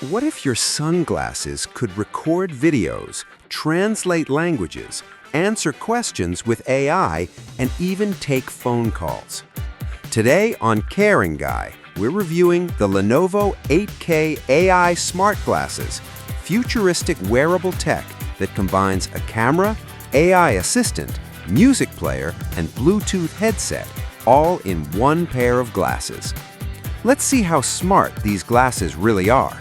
What if your sunglasses could record videos, translate languages, answer questions with AI, and even take phone calls? Today on Caring Guy, we're reviewing the Lenovo 8K AI smart glasses, futuristic wearable tech that combines a camera, AI assistant, music player, and Bluetooth headset, all in one pair of glasses. Let's see how smart these glasses really are.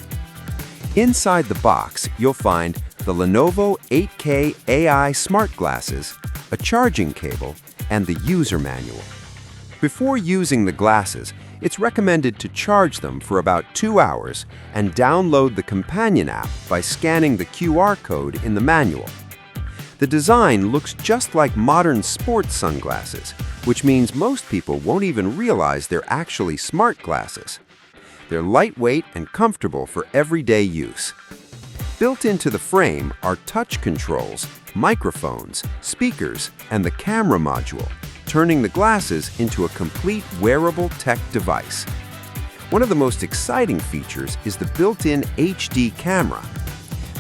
Inside the box, you'll find the Lenovo 8K AI smart glasses, a charging cable, and the user manual. Before using the glasses, it's recommended to charge them for about 2 hours and download the companion app by scanning the QR code in the manual. The design looks just like modern sports sunglasses, which means most people won't even realize they're actually smart glasses. They're lightweight and comfortable for everyday use. Built into the frame are touch controls, microphones, speakers, and the camera module, turning the glasses into a complete wearable tech device. One of the most exciting features is the built-in HD camera.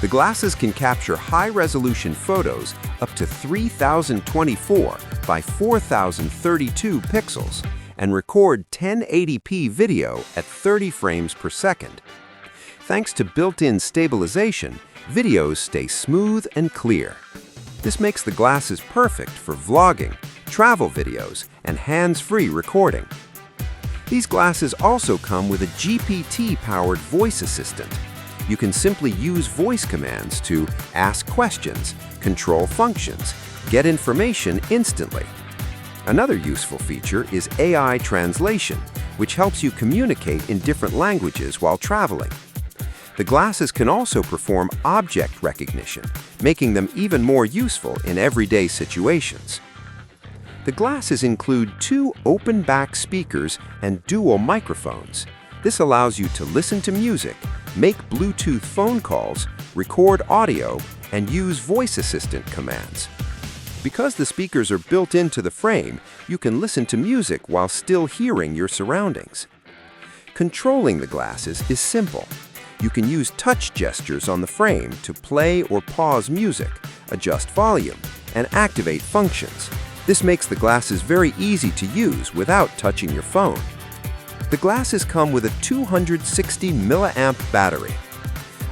The glasses can capture high-resolution photos up to 3024 by 4032 pixels and record 1080p video at 30 frames per second. Thanks to built-in stabilization, videos stay smooth and clear. This makes the glasses perfect for vlogging, travel videos, and hands-free recording. These glasses also come with a GPT-powered voice assistant. You can simply use voice commands to ask questions, control functions, get information instantly. Another useful feature is AI translation, which helps you communicate in different languages while traveling. The glasses can also perform object recognition, making them even more useful in everyday situations. The glasses include 2 open-back speakers and dual microphones. This allows you to listen to music, make Bluetooth phone calls, record audio, and use voice assistant commands. Because the speakers are built into the frame, you can listen to music while still hearing your surroundings. Controlling the glasses is simple. You can use touch gestures on the frame to play or pause music, adjust volume, and activate functions. This makes the glasses very easy to use without touching your phone. The glasses come with a 260 milliamp battery.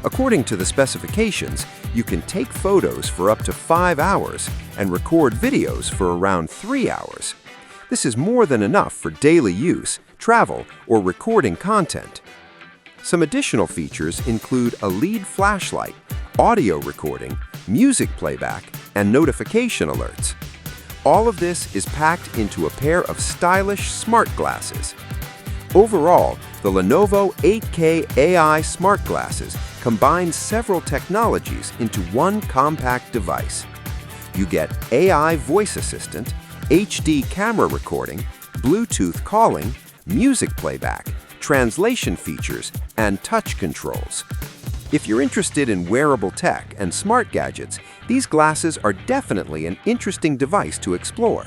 According to the specifications, you can take photos for up to 5 hours and record videos for around 3 hours. This is more than enough for daily use, travel, or recording content. Some additional features include a LED flashlight, audio recording, music playback, and notification alerts. All of this is packed into a pair of stylish smart glasses. Overall, the Lenovo 8K AI smart glasses combines several technologies into one compact device. You get AI voice assistant, HD camera recording, Bluetooth calling, music playback, translation features, and touch controls. If you're interested in wearable tech and smart gadgets, these glasses are definitely an interesting device to explore.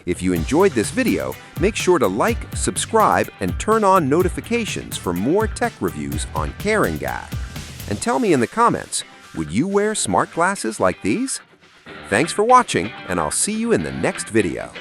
If you enjoyed this video, make sure to like, subscribe, and turn on notifications for more tech reviews on Caring Guy. And tell me in the comments, would you wear smart glasses like these? Thanks for watching, and I'll see you in the next video.